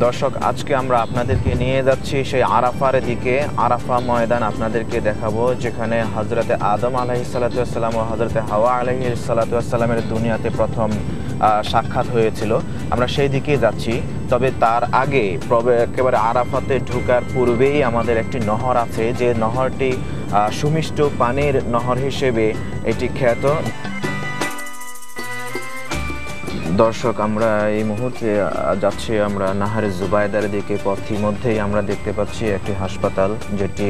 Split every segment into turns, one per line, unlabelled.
দর্শক, আজকে আমরা আপনাদেরকে নিয়ে যাচ্ছি সেই আরাফার দিকে। আরাফা ময়দান আপনাদেরকে দেখাবো, যেখানে হযরতে আদম আলাইহিসসালাম ও হযরতে হাওয়া আলাইহিসসালামের দুনিয়াতে প্রথম সাক্ষাৎ হয়েছিল। আমরা সেই দিকে যাচ্ছি। তবে তার আগে একেবারে আরাফাতে ঢোকার পূর্বেই আমাদের একটি নহর আছে, যে নহরটি সুমিষ্ট পানির নহর হিসেবে এটি খ্যাত। দর্শক, আমরা এই মুহূর্তে যাচ্ছি আমরা নাহারে জুবায়দার দিকে। পথিমধ্যেই আমরা দেখতে পাচ্ছি একটি হাসপাতাল, যেটি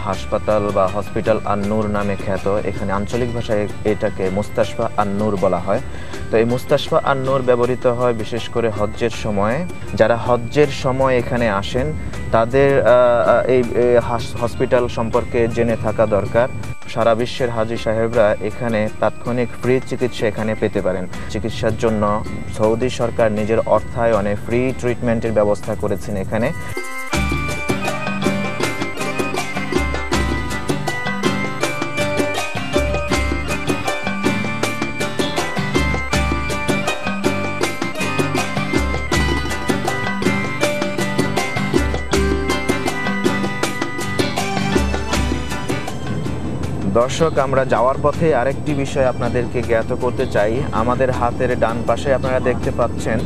হাসপাতাল বা হসপিটাল আন-নূর নামে খ্যাত। এখানে আঞ্চলিক ভাষায় এটাকে মুস্তাশফা আন-নূর বলা হয়। তো এই মুস্তাশফা আন-নূর ব্যবহৃত হয় বিশেষ করে হজ্জের সময়। যারা হজ্জের সময় এখানে আসেন তাদের এই হসপিটাল সম্পর্কে জেনে থাকা দরকার। সারা বিশ্বের হাজী সাহেবরা এখানে তাৎক্ষণিক ফ্রি চিকিৎসা এখানে পেতে পারেন। চিকিৎসার জন্য সৌদি সরকার নিজের অর্থায়নে ফ্রি ট্রিটমেন্টের ব্যবস্থা করেছেন এখানে। দর্শক, আমরা যাওয়ার পথে আরেকটি বিষয় আপনাদেরকে জ্ঞাত করতে চাই। আমাদের হাতের ডান পাশে আপনারা দেখতে পাচ্ছেন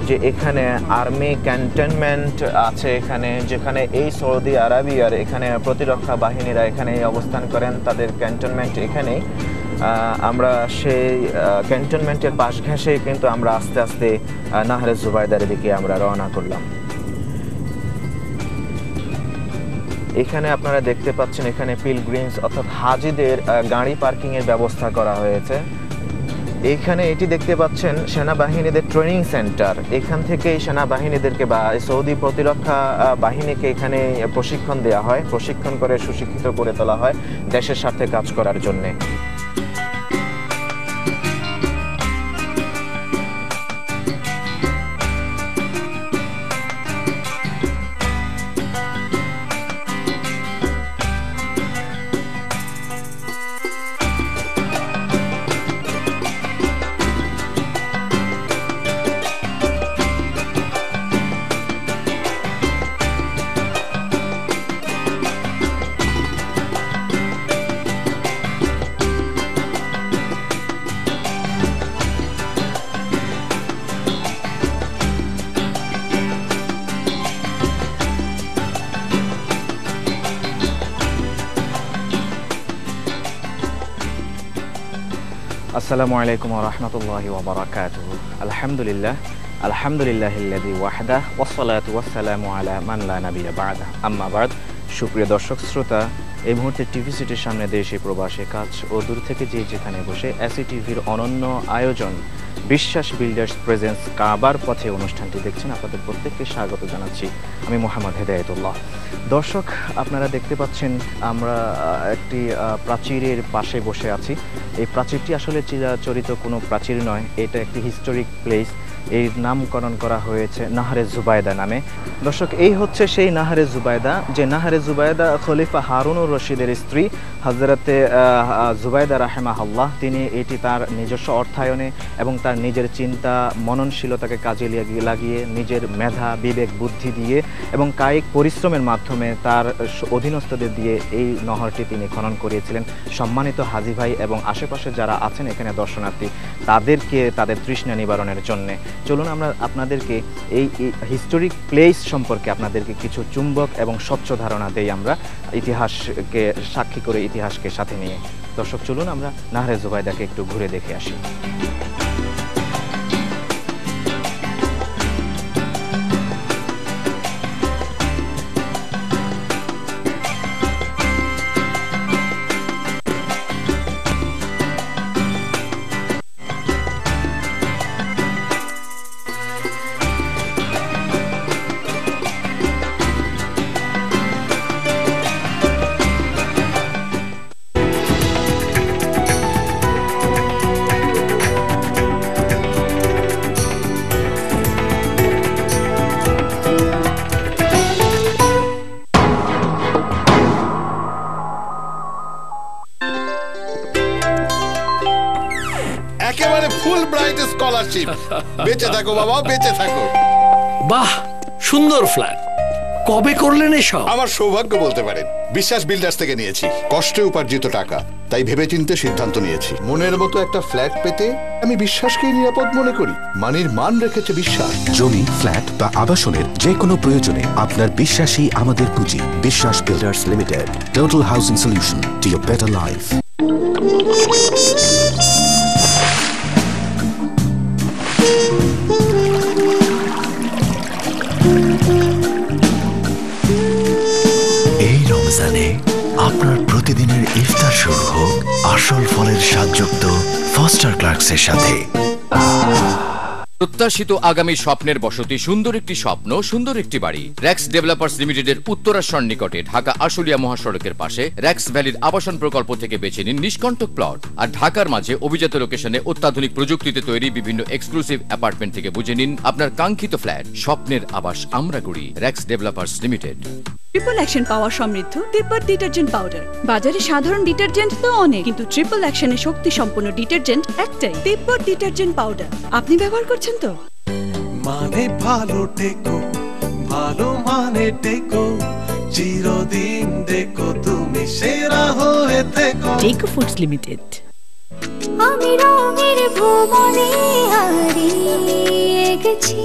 যে এখানে আর্মি ক্যান্টনমেন্ট আছে এখানে, যেখানে এই সৌদি আরবিয়ার এখানে প্রতিরক্ষা বাহিনীরা এখানে অবস্থান করেন। তাদের ক্যান্টনমেন্ট এখানেই। আমরা সেই ক্যান্টনমেন্টের পাশ ঘেঁষে কিন্তু আমরা আস্তে আস্তে নাহরে জুবায়দার দিকে আমরা রওনা করলাম। এখানে আপনারা দেখতে পাচ্ছেন এখানে পিলগ্রিমস অর্থাৎ হাজিদের গাড়ি পার্কিং এর ব্যবস্থা করা হয়েছে। এখানে এটি দেখতে পাচ্ছেন সেনাবাহিনীদের ট্রেনিং সেন্টার। এখান থেকেই সেনাবাহিনীদেরকে বা সৌদি প্রতিরক্ষা বাহিনীকে এখানে প্রশিক্ষণ দেওয়া হয়, প্রশিক্ষণ করে সুশিক্ষিত করে তোলা হয় দেশের স্বার্থে কাজ করার জন্যে। আসসালামু আলাইকুম ওয়া রাহমাতুল্লাহি ওয়া বারাকাতুহু। আলহামদুলিল্লাহিল্লাযী ওয়াহদাহু ওয়াসসালাতু ওয়াসসালামু আলা মান লা নাবিয়্যা বা'দাহু। আম্মা বা'দ। সুপ্রিয় দর্শক শ্রোতা, এই মুহূর্তে টিভি সিটির সামনে দেশে প্রবাসে কাজ ও দূর থেকে যেখানে বসে এসি টিভির অনন্য আয়োজন বিশ্বাস বিল্ডার্স প্রেজেন্স কাবার পথে অনুষ্ঠানটি দেখছেন, আপনাদের প্রত্যেককে স্বাগত জানাচ্ছি। আমি মোহাম্মদ হেদায়েতুল্লাহ। দর্শক, আপনারা দেখতে পাচ্ছেন আমরা একটি প্রাচীরের পাশে বসে আছি। এই প্রাচীরটি আসলে চিরাচরিত কোনো প্রাচীর নয়, এটা একটি হিস্টোরিক প্লেস। এর নামকরণ করা হয়েছে নাহরে জুবায়দা নামে। দর্শক, এই হচ্ছে সেই নাহরে জুবায়দা, যে নাহরে জুবায়দা খলিফা হারুনুর রশিদের স্ত্রী হযরতে জুবায়দা রাহেমাহুল্লাহ তিনি এটি তার নিজস্ব অর্থায়নে এবং তার নিজের চিন্তা মননশীলতাকে কাজে লাগিয়ে নিজের মেধা বিবেক বুদ্ধি দিয়ে এবং কায়িক পরিশ্রমের মাধ্যমে তার অধীনস্থদের দিয়ে এই নহরটি তিনি খনন করিয়েছিলেন। সম্মানিত হাজী ভাই এবং আশেপাশে যারা আছেন এখানে দর্শনার্থী, তাদেরকে তাদের তৃষ্ণা নিবারণের জন্যে চলুন আমরা আপনাদেরকে এই হিস্টোরিক প্লেস সম্পর্কে আপনাদেরকে কিছু চুম্বক এবং স্বচ্ছ ধারণা দেই আমরা ইতিহাসকে সাক্ষী করে, ইতিহাসকে সাথে নিয়ে। দর্শক, চলুন আমরা নাহরে জুবায়দাকে একটু ঘুরে দেখে আসি।
একেবারে ফুল ব্রাইট স্কলারশিপ। বেঁচে থাকো বাবা, বেঁচে থাকো।
বাহ,
সুন্দর ফ্ল্যাট। কবে করলেন এসব?
আমার সৌভাগ্য বলতে পারেন। বিশ্বাস বিল্ডার্স থেকে নিয়েছি, কষ্টে উপার্জিত টাকা, তাই ভেবেচিন্তে সিদ্ধান্ত নিয়েছি। মনের মতো একটা ফ্ল্যাট পেতে আমি বিশ্বাসকেই নিরাপদ মনে করি। মানির মান রেখেছে বিশ্বাস।
জমি, ফ্ল্যাট বা আবাসনের যে কোনো প্রয়োজনে আপনার বিশ্বাসই আমাদের পুঁজি। বিশ্বাস builders limited, total housing solution to your better life.
এই রমজানে আপনার প্রতিদিনের ইফতার শুরু হোক আসল ফলের স্বাদযুক্ত ফস্টার ক্লার্কসের সাথে।
প্রত্যাশিত আগামী স্বপ্নের বসতি, সুন্দর একটি স্বপ্ন, সুন্দর একটি বাড়ি। র্যাক্স ডেভেলপার্স লিমিটেডের উত্তরাসন নিকটে ঢাকা আশুলিয়া মহাসড়কের পাশে র্যাক্স ভ্যালির আবাসন প্রকল্প থেকে বেছে নিন নিষ্কণ্টক প্লট। আর ঢাকার মাঝে অভিজাত লোকেশনে অত্যাধুনিক প্রযুক্তিতে তৈরি বিভিন্ন এক্সক্লুসিভ অ্যাপার্টমেন্ট থেকে বুঝে নিন আপনার কাঙ্ক্ষিত ফ্ল্যাট। স্বপ্নের আবাস আমরা গড়ি। র্যাক্স ডেভেলপার্স লিমিটেড।
ট্রিপল অ্যাকশন পাওয়ার সমৃদ্ধ তিব্বত ডিটারজেন্ট পাউডার। বাজারে সাধারণ ডিটারজেন্ট তো অনেক, কিন্তু ট্রিপল অ্যাকশনের শক্তি সম্পন্ন ডিটারজেন্ট একটাই, তিব্বত ডিটারজেন্ট পাউডার। আপনি ব্যবহার করছেন তো?
মানে ভালো টেকো, ভালো মানে টেকো, চিরদিন দেখো তুমি সেরা হয়ে থেকো।
টেকো ফুডস লিমিটেড।
আমি রঙের ভুবনে হারিয়ে গেছি,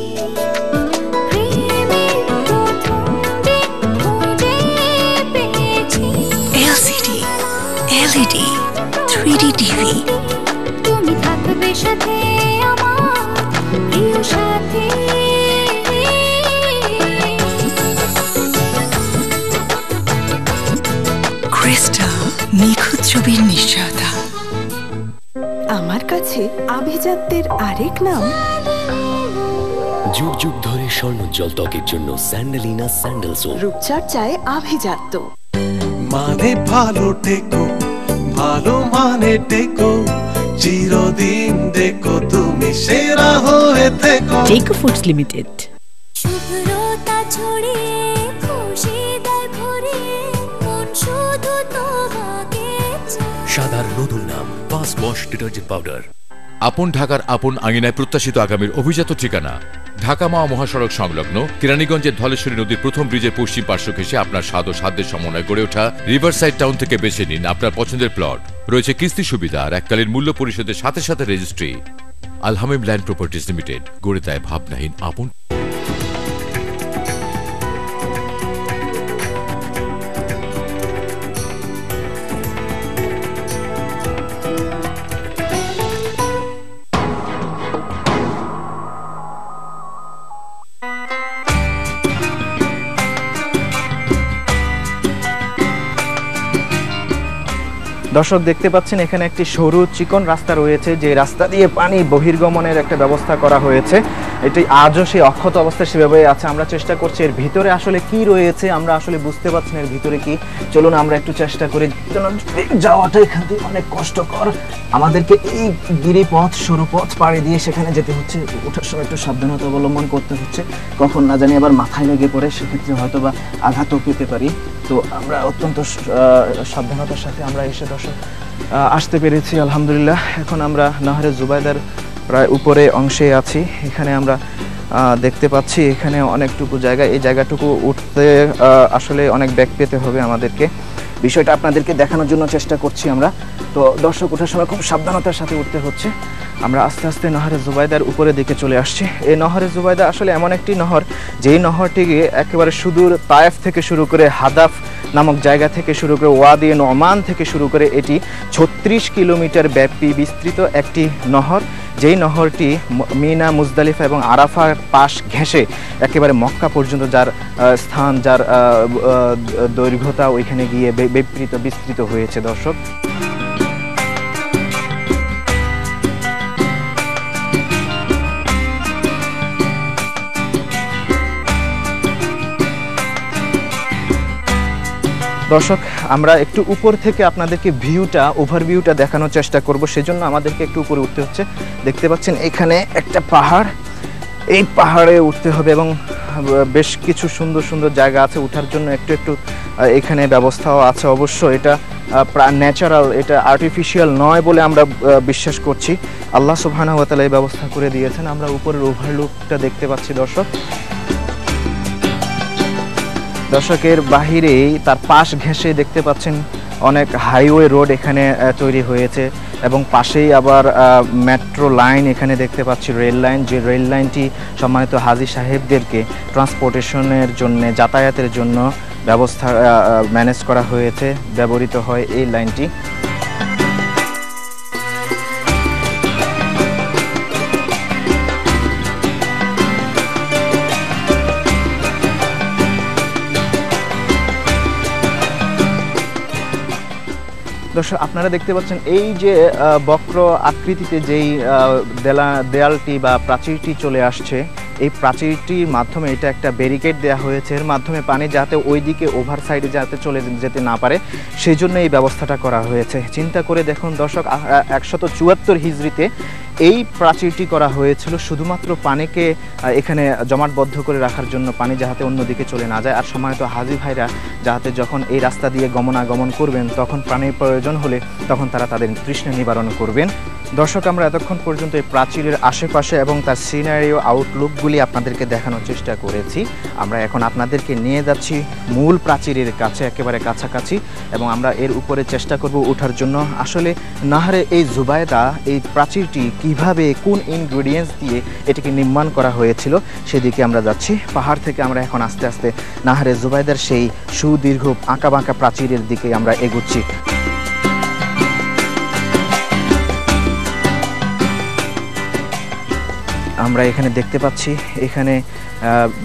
LED 3D টিভি, তুমি থাকবে সাথে আমার প্রিয় সাথী।
ক্রিস্টাল, নিখুঁত ছবির নিশ্চয়তা। আমার কাছে আভিজাত্যের আরেক নাম।
যুগ যুগ ধরে স্বর্ণোজ্জ্বল ত্বকের জন্য স্যান্ডেলিনা স্যান্ডেল সোপ।
রূপচর্চায় আভিজাত্য।
মানে ভালো টেকো, ভালো মানে টেকো, চিরদিন দেখো তুমি সেরা হয়ে থেকো।
টেকো ফুডস লিমিটেড।
শুভ্রতা ছড়িয়ে খুশি দেয় ভরিয়ে, মন শুধু তোমাকে চায়।
সাদার নতুন নাম ফাস্ট ওয়াশ ডিটারজেন্ট পাউডার।
আপন ঢাকার আপন আঙিনায় প্রত্যাশিত আগামীর অভিজাত ঠিকানা ঢাকা মাওয়া মহাসড়ক সংলগ্ন কেরানীগঞ্জের ধলেশ্বরী নদীর প্রথম ব্রিজের পশ্চিম পার্শ্ব ঘেঁষে আপনার স্বাদ ও সাধ্যের সমন্বয় গড়ে ওঠা রিভারসাইড টাউন থেকে বেছে নিন আপনার পছন্দের প্লট। রয়েছে কিস্তি সুবিধা আর এককালীন মূল্য পরিশোধের সাথে সাথে রেজিস্ট্রি। আলহামিম ল্যান্ড প্রপার্টিজ লিমিটেড, গড়ে দেয় ভাবনাহীন আপন।
দর্শক দেখতে পাচ্ছেন এখানে একটি সরু চিকন রাস্তা রয়েছে, যে রাস্তা দিয়ে পানি বহির্গমনের একটা ব্যবস্থা করা হয়েছে। এটি আজও সেই অক্ষত অবস্থায় সেভাবে আছে। আমরা চেষ্টা করছি এর ভিতরে আসলে কি রয়েছে, আমরা আসলে বুঝতে পারছি না এর ভিতরে কি। চলুন আমরা একটু চেষ্টা করি। যাওয়াটা এখান থেকে অনেক কষ্টকর, আমাদেরকে এই গিরিপথ সরু পথ পাড়ি দিয়ে সেখানে যেতে হচ্ছে। ওঠার সময় একটু সাবধানতা অবলম্বন করতে হচ্ছে, কখন না জানি আবার মাথায় লেগে পড়ে, সেক্ষেত্রে হয়তো বা আঘাতও পেতে পারি। তো আমরা অত্যন্ত সাবধানতার সাথে আমরা এসে দর্শক আসতে পেরেছি আলহামদুলিল্লাহ। এখন আমরা নাহরে জুবাইদার প্রায় উপরে অংশে আছি। এখানে আমরা দেখতে পাচ্ছি এখানে অনেকটুকু জায়গা, এই জায়গাটুকু উঠতে আসলে অনেক ব্যাক পেতে হবে আমাদেরকে। বিষয়টা আপনাদেরকে দেখানোর জন্য চেষ্টা করছি আমরা। তো দর্শক ওঠার সময় খুব সাবধানতার সাথে উঠতে হচ্ছে। আমরা আস্তে আস্তে নহরে জুবাইদার উপরের দিকে চলে আসছি। এই নহরে জুবাইদা আসলে এমন একটি নহর, যেই নহরটি একেবারে সুদূর তায়েফ থেকে শুরু করে হাদাফ নামক জায়গা থেকে শুরু করে ওয়াদি নোমান থেকে শুরু করে এটি 36 কিলোমিটার ব্যাপী বিস্তৃত একটি নহর, যেই নহরটি মিনা, মুজদালিফা এবং আরাফার পাশ ঘেঁষে একেবারে মক্কা পর্যন্ত যার স্থান, যার দৈর্ঘ্যতা ওইখানে গিয়ে বিস্তৃত হয়েছে দর্শক। দর্শক আমরা একটু উপর থেকে আপনাদেরকে ওভারভিউটা দেখানোর চেষ্টা করব, সেজন্য আমাদেরকে একটু উপরে উঠতে হচ্ছে। দেখতে পাচ্ছেন এখানে একটা পাহাড়, এই পাহাড়ে উঠতে হবে এবং বেশ কিছু সুন্দর সুন্দর জায়গা আছে ওঠার জন্য। একটু এখানে ব্যবস্থাও আছে অবশ্য। এটা ন্যাচারাল, এটা আর্টিফিশিয়াল নয় বলে আমরা বিশ্বাস করছি। আল্লাহ সুবহানাহু ওয়া তাআলা এই ব্যবস্থা করে দিয়েছেন। আমরা উপরের ওভারলুকটা দেখতে পাচ্ছি দর্শক। দর্শকের বাহিরেই তার পাশ ঘেঁষে দেখতে পাচ্ছেন অনেক হাইওয়ে রোড এখানে তৈরি হয়েছে এবং পাশেই আবার মেট্রো লাইন এখানে দেখতে পাচ্ছি, রেল লাইন, যে রেল লাইনটি সম্মানিত হাজী সাহেবদেরকে ট্রান্সপোর্টেশনের জন্য, যাতায়াতের জন্য ব্যবস্থা ম্যানেজ করা হয়েছে, ব্যবহৃত হয় এই লাইনটি। দর্শক আপনারা দেখতে পাচ্ছেন এই যে বক্র আকৃতিতে যেই দেয়ালটি বা প্রাচীরটি চলে আসছে, এই প্রাচীরটির মাধ্যমে এটা একটা ব্যারিকেড দেওয়া হয়েছে, এর মাধ্যমে পানি যাতে ওইদিকে ওভার সাইডে যাতে চলে যেতে না পারে সেই জন্য এই ব্যবস্থাটা করা হয়েছে। চিন্তা করে দেখুন দর্শক, 174 হিজরিতে এই প্রাচীরটি করা হয়েছিল শুধুমাত্র পানিকে এখানে জমাটবদ্ধ করে রাখার জন্য, পানি যাতে অন্যদিকে চলে না যায়। আর সম্মানিত হাজী ভাইরা যাতে যখন এই রাস্তা দিয়ে গমনাগমন করবেন তখন পানির প্রয়োজন হলে তখন তারা তাদের তৃষ্ণা নিবারণ করবেন। দর্শক আমরা এতক্ষণ পর্যন্ত এই প্রাচীরের আশেপাশে এবং তার সিনারিও আউটলুকগুলি আপনাদেরকে দেখানোর চেষ্টা করেছি। আমরা এখন আপনাদেরকে নিয়ে যাচ্ছি মূল প্রাচীরের কাছে, একেবারে কাছাকাছি, এবং আমরা এর উপরে চেষ্টা করব ওঠার জন্য। আসলে নাহরে এই জুবায়দা, এই প্রাচীরটি কিভাবে, কোন ইনগ্রেডিয়েন্টস দিয়ে এটিকে নির্মাণ করা হয়েছিল সেদিকে আমরা যাচ্ছি। পাহাড় থেকে আমরা এখন আস্তে আস্তে নাহরে জুবায়দার সেই সুদীর্ঘ আঁকাবাঁকা প্রাচীরের দিকে আমরা এগুচ্ছি। আমরা এখানে দেখতে পাচ্ছি এখানে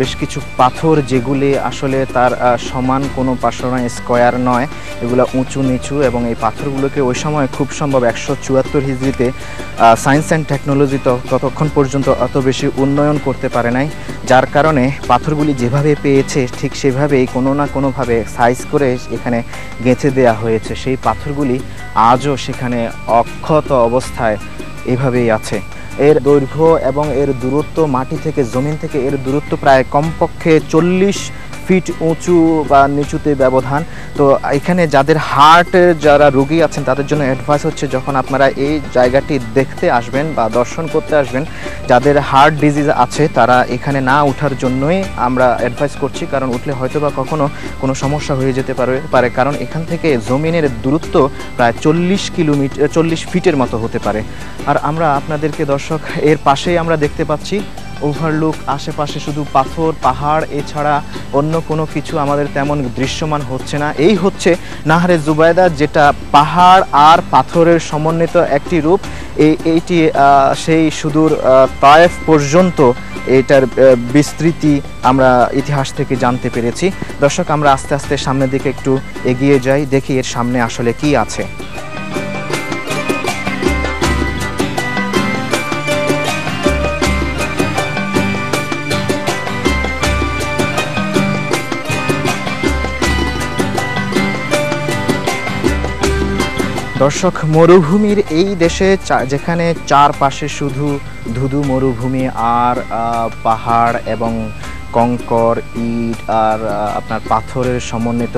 বেশ কিছু পাথর, যেগুলি আসলে তার সমান কোনো পাথর নয়, স্কোয়ার নয়, এগুলো উঁচু নিচু, এবং এই পাথরগুলোকে ওই সময় খুব সম্ভব 174 হিজরিতে সায়েন্স অ্যান্ড টেকনোলজি ততক্ষণ পর্যন্ত অত বেশি উন্নয়ন করতে পারে নাই, যার কারণে পাথরগুলি যেভাবে পেয়েছে ঠিক সেভাবেই কোনো না কোনোভাবে সাইজ করে এখানে গেঁথে দেওয়া হয়েছে। সেই পাথরগুলি আজও সেখানে অক্ষত অবস্থায় এভাবেই আছে। এর দৈর্ঘ্য এবং এর দূরত্ব, মাটি থেকে জমিন থেকে এর দূরত্ব প্রায় কমপক্ষে 40 ফিট উঁচু বা নিচুতে ব্যবধান। তো এখানে যাদের যারা রোগী আছেন তাদের জন্য অ্যাডভাইস হচ্ছে, যখন আপনারা এই জায়গাটি দেখতে আসবেন বা দর্শন করতে আসবেন, যাদের হার্ট ডিজিজ আছে তারা এখানে না ওঠার জন্যই আমরা অ্যাডভাইস করছি, কারণ উঠলে হয়তো বা কখনো কোনো সমস্যা হয়ে যেতে পারে, কারণ এখান থেকে জমিনের দূরত্ব প্রায় 40 ফিটের মতো হতে পারে। আর আমরা আপনাদেরকে দর্শক এর পাশেই আমরা দেখতে পাচ্ছি ওভারলুক, আশেপাশে শুধু পাথর, পাহাড়, এছাড়া অন্য কোনো কিছু আমাদের তেমন দৃশ্যমান হচ্ছে না। এই হচ্ছে নাহরে জুবায়দা, যেটা পাহাড় আর পাথরের সমন্বিত একটি রূপ। এইটি সেই সুদূর তায়েফ পর্যন্ত এটার বিস্তৃতি আমরা ইতিহাস থেকে জানতে পেরেছি। দর্শক আমরা আস্তে আস্তে সামনের দিকে একটু এগিয়ে যাই, দেখি এর সামনে আসলে কি আছে। দর্শক মরুভূমির এই দেশে, যেখানে চারপাশে শুধু ধুধু মরুভূমি আর পাহাড় এবং কঙ্কর, ইট আর আপনার পাথরের সমন্বিত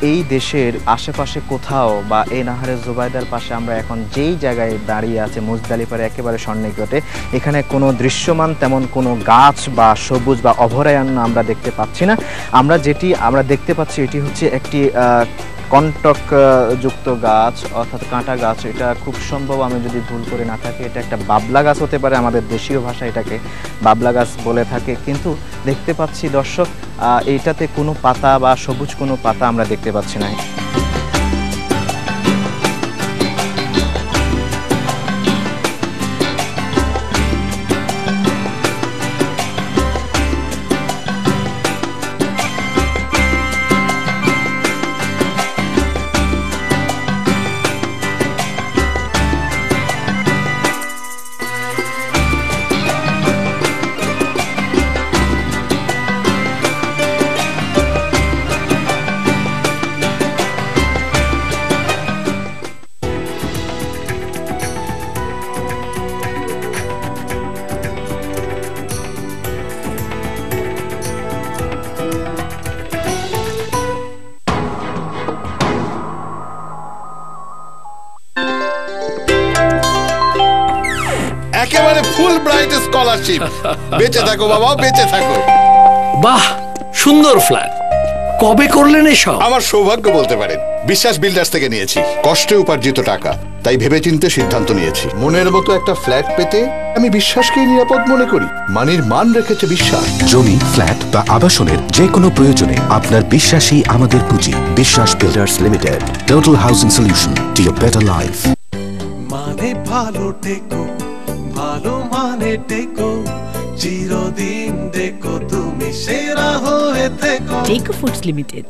এই দেশের আশেপাশে কোথাও বা এই নাহরে জুবায়দার পাশে আমরা এখন যেই জায়গায় দাঁড়িয়ে আছে মুজদালিফার একেবারে সন্নিকটে, এখানে কোনো দৃশ্যমান তেমন কোনো গাছ বা সবুজ বা অভয়ারণ্য আমরা দেখতে পাচ্ছি না। আমরা দেখতে পাচ্ছি এটি হচ্ছে একটি কন্টক যুক্ত গাছ, অর্থাৎ কাঁটা গাছ। এটা খুব সম্ভব, আমি যদি ভুল করে না থাকি, এটা একটা বাবলা গাছ হতে পারে, আমাদের দেশীয় ভাষায় এটাকে বাবলা গাছ বলে থাকে। কিন্তু দেখতে পাচ্ছি দর্শক এইটাতে কোনো পাতা বা সবুজ কোনো পাতা আমরা দেখতে পাচ্ছি না।
একেবারে ফুল ব্রাইট স্কলারশিপ। বেঁচে থাকো বাবা, বেঁচে থাকো।
বাহ, সুন্দর ফ্ল্যাট। কবে করলেন এসব?
আমার সৌভাগ্য বলতে পারেন। বিশ্বাস বিল্ডার্স থেকে নিয়েছি, কষ্টে উপার্জিত টাকা, তাই ভেবেচিন্তে সিদ্ধান্ত নিয়েছি। মনের মতো একটা ফ্ল্যাট পেতে আমি বিশ্বাসকেই নিরাপদ মনে করি। মানির মান রেখেছে বিশ্বাস।
জমি, ফ্ল্যাট বা আবাসনের যে কোনো প্রয়োজনে আপনার বিশ্বাসী আমাদের পুঁজি। বিশ্বাস builders limited, total housing solution to your better life.
মানে ভালো টেকো, ভালো মানে টেকো, চিরদিন দেখো তুমি সেরা হয়ে থেকো।
টেকো foods limited.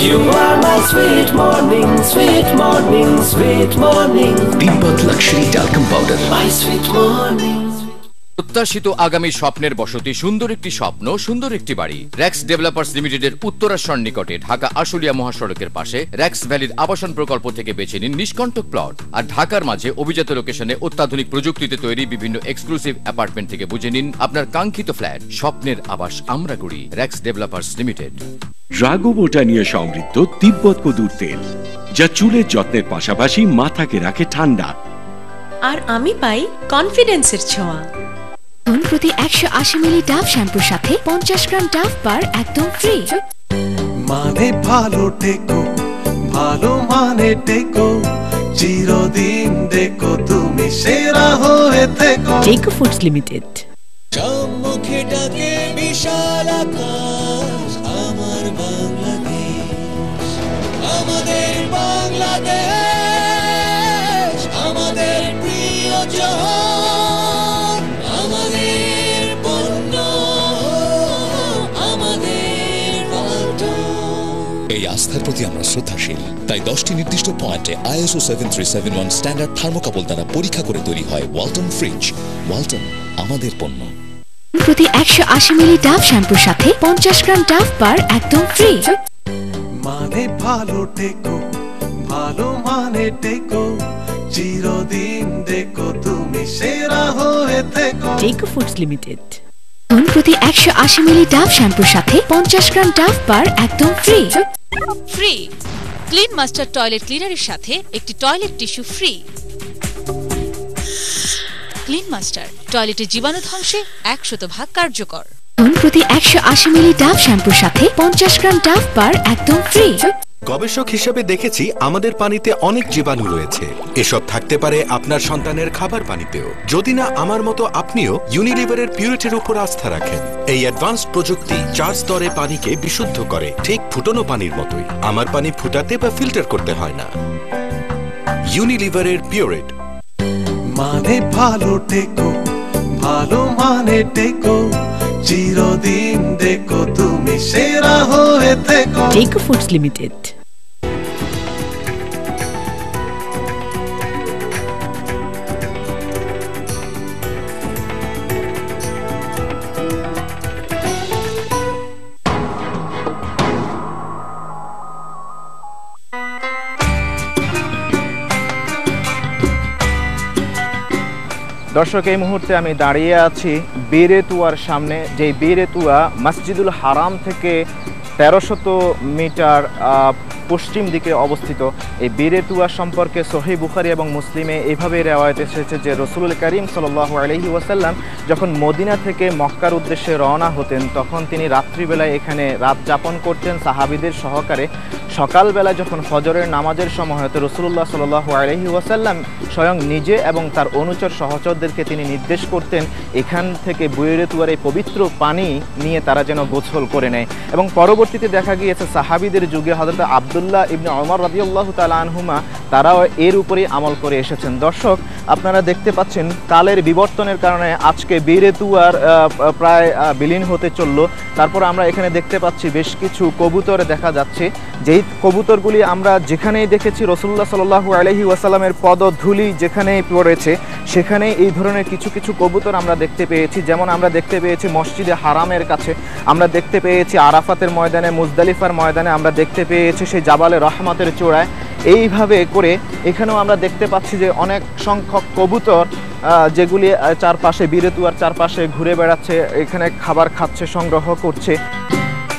You are my sweet morning, sweet morning, sweet morning. Tibbet luxury talcum powder, my sweet morning.
প্রত্যাশিত আগামী স্বপ্নের বসতি, সুন্দর একটি স্বপ্ন, সুন্দর একটি বাড়ি। র্যাক্স ডেভেলপার্স লিমিটেডের উত্তরার সন্নিকটে ঢাকা আশুলিয়া মহাসড়কের পাশে র্যাক্স ভ্যালির আবাসন প্রকল্প থেকে বেছে নিন নিষ্কণ্টক প্লট। আর ঢাকার মাঝে অভিজাত লোকেশনে অত্যাধুনিক প্রযুক্তিতে তৈরি বিভিন্ন এক্সক্লুসিভ অ্যাপার্টমেন্ট থেকে বুঝে নিন আপনার কাঙ্ক্ষিত ফ্ল্যাট। স্বপ্নের আবাস আমরা করি, র্যাক্স ডেভেলপার্স লিমিটেড।
ড্রাগোবোটা নিয়ে সমৃদ্ধ তিব্বত কদুর তেল, যা চুলের যত্নের পাশাপাশি মাথাকে রাখে ঠান্ডা।
আর আমি পাই কনফিডেন্সের ছোঁয়া।
প্রতি 180 মিলি ডাভ শ্যাম্পুর সাথে 50 গ্রাম ডাভ বার একদম ফ্রি।
মানে ভালো টেকো, ভালো মানে টেকো, চিরদিন দেখো তুমি সেরা হয়ে থেকো।
টেকো ফুডস লিমিটেড।
সম্মুখে ডাকে বিশাল আকাশ, আমার বাংলাদেশ, আমাদের বাংলাদেশ, আমাদের প্রিয় জন, আমাদের পণ্য, আমাদের পল্টন। এই আস্থার প্রতি আমরা শ্রদ্ধাশীল, তাই 10টি নির্দিষ্ট পয়েন্টে ISO 7371 স্ট্যান্ডার্ড থার্মোকাপল দ্বারা পরীক্ষা করে তৈরি হয় ওয়ালটন ফ্রিজ। ওয়ালটন, আমাদের পণ্য।
প্রতি 180 মিলি ডাভ শ্যাম্পুর সাথে 50 গ্রাম ডাভ বার একদম ফ্রি।
মানে ভালো টেকো, ভালো মানে টেকো, চিরদিন দেখো তুমি সেরা হয়ে থেকো।
টেকো ফুডস লিমিটেড।
প্রতি 180 মিলি ডাভ শ্যাম্পুর সাথে 50 গ্রাম ডাভ বার একদম free.
Free Clean Master toilet ক্লিনারের সাথে একটি toilet tissue free. Clean Master টয়লেটের জীবাণু ধ্বংসে 100% কার্যকর।
প্রতি 180 মিলি ডাভ শ্যাম্পুর সাথে 50 গ্রাম ডাভ বার একদম ফ্রি।
গবেষক হিসেবে দেখেছি আমাদের পানিতে অনেক জীবাণু রয়েছে। এসব থাকতে পারে আপনার সন্তানের খাবার পানিতেও। যদি না আমার মতো আপনিও ইউনিলিভারের পিউরিটির উপর আস্থা রাখেন। এই অ্যাডভান্সড প্রযুক্তি 4 স্তরে পানিকে বিশুদ্ধ করে, ঠিক ফুটানো পানির মতোই। আমার পানি ফুটাতে বা ফিল্টার করতে হয় না। ইউনিলিভারের পিউরিট।
মানে ভালো টেকো, ভালো মানে টেকো, চিরদিন দেখো তুমি সেরা হয়ে থেকো।
টেকো ফুডস লিমিটেড।
দর্শক, এই মুহূর্তে আমি দাঁড়িয়ে আছি বীরেতুয়ার সামনে। যেই বীরেতুয়া মসজিদুল হারাম থেকে 1300 মিটার পশ্চিম দিকে অবস্থিত। এই বীরেতুয়া সম্পর্কে সহিহ বুখারী এবং মুসলিমে এইভাবে রেওয়ায়েত এসেছে যে রাসূলুল কারীম সাল্লাল্লাহু আলাইহি ওয়াসাল্লাম যখন মদিনা থেকে মক্কার উদ্দেশ্যে রওনা হতেন, তখন তিনি রাত্রিবেলায় এখানে রাত যাপন করতেন সাহাবীদের সহকারে। সকালবেলা যখন ফজরের নামাজের সময় হতো, রাসূলুল্লাহ সাল্লাল্লাহু আলাইহি ওয়াসাল্লাম স্বয়ং নিজে এবং তার অনুচর সহচরদেরকে তিনি নির্দেশ করতেন এখান থেকে বীরেতুয়ার এই পবিত্র পানি নিয়ে তারা যেন গোসল করে নেয়। এবং পরবর্তীতে দেখা গিয়েছে সাহাবীদের যুগে হযরত আব্দুল্লাহ ইবনে ওমর রাদিয়াল্লাহু তাআলা আনহুমা তারাও এর উপরেই আমল করে এসেছেন। দর্শক, আপনারা দেখতে পাচ্ছেন কালের বিবর্তনের কারণে আজকে বীরেতুয়ার প্রায় বিলীন হতে চলল। তারপর আমরা এখানে দেখতে পাচ্ছি বেশ কিছু কবুতর দেখা যাচ্ছে, যেই কবুতরগুলি আমরা যেখানেই দেখেছি রাসূলুল্লাহ সাল্লাল্লাহু আলাইহি ওয়াসাল্লামের পদধূলি যেখানেই পড়েছে সেখানে এই ধরনের কিছু কিছু কবুতর আমরা দেখতে পেয়েছি। যেমন আমরা দেখতে পেয়েছি মসজিদে হারামের কাছে, আমরা দেখতে পেয়েছি আরাফাতের ময়দানে, মুজদালিফার ময়দানে, আমরা দেখতে পেয়েছি সেই জাবালে রহমতের চূড়ায়। এইভাবে করে এখানেও আমরা দেখতে পাচ্ছি যে অনেক সংখ্যক কবুতর যেগুলি চারপাশে বীরেতুয়ার চারপাশে ঘুরে বেড়াচ্ছে, এখানে খাবার খাচ্ছে, সংগ্রহ করছে।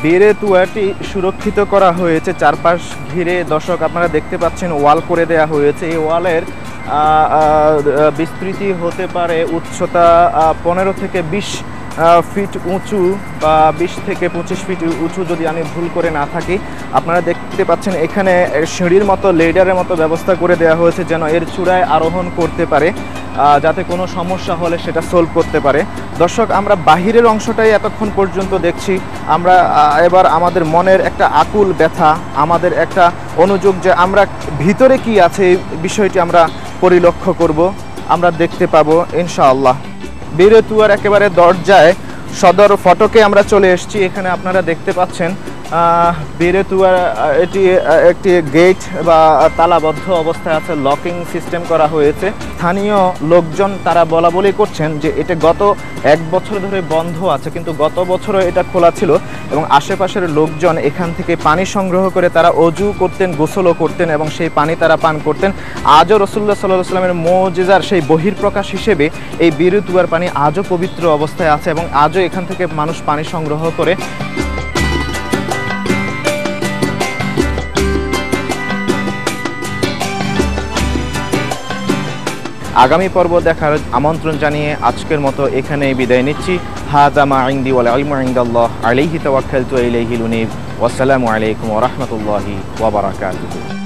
বীরেতুয়াটি সুরক্ষিত করা হয়েছে চারপাশ ঘিরে। দর্শক, আপনারা দেখতে পাচ্ছেন ওয়াল করে দেয়া হয়েছে। এই ওয়ালের বিস্তৃতি হতে পারে উচ্চতা 15 থেকে 20 ফিট উঁচু বা 20 থেকে 25 ফিট উঁচু যদি আমি ভুল করে না থাকি। আপনারা দেখতে পাচ্ছেন এখানে সিঁড়ির মতো লেডারের মতো ব্যবস্থা করে দেওয়া হয়েছে যেন এর চূড়ায় আরোহণ করতে পারে, যাতে কোনো সমস্যা হলে সেটা সলভ করতে পারে। দর্শক, আমরা বাহিরের অংশটাই এতক্ষণ পর্যন্ত দেখছি। আমরা এবার আমাদের মনের একটা আকুল ব্যথা, আমাদের একটা অনুযোগ যে আমরা ভিতরে কি আছে এই বিষয়টি আমরা পরিলক্ষ্য করব, আমরা দেখতে পাবো ইনশাআল্লাহ। বীরতুয়ার একেবারে দরজায় সদর ফটকে আমরা চলে এসেছি। এখানে আপনারা দেখতে পাচ্ছেন বীরতুয়ার এটি একটি গেট বা তালাবদ্ধ অবস্থায় আছে, লকিং সিস্টেম করা হয়েছে। স্থানীয় লোকজন তারা বলা বলি করছেন যে এটা গত 1 বছর ধরে বন্ধ আছে, কিন্তু গত বছরও এটা খোলা ছিল এবং আশেপাশের লোকজন এখান থেকে পানি সংগ্রহ করে তারা অজু করতেন, গোসলও করতেন এবং সেই পানি তারা পান করতেন। আজও রাসূলুল্লাহ সাল্লাল্লাহু আলাইহি ওয়াসাল্লামের মুজিজার সেই বহিঃপ্রকাশ হিসেবে এই বীরতুয়ার পানি আজও পবিত্র অবস্থায় আছে এবং আজও এখান থেকে মানুষ পানি সংগ্রহ করে। আগামী পর্ব দেখার আমন্ত্রণ জানিয়ে আজকের মতো এখানেই বিদায় নিচ্ছি। হাযা মা ইনদি ওয়াল ইলমু ইনদাল্লাহ আলাইহি তাওয়াক্কালতু ইলাইহিল উনীব। ওয়াসসালামু আলাইকুম ওয়া রাহমাতুল্লাহি ওয়া বারাকাতুহু।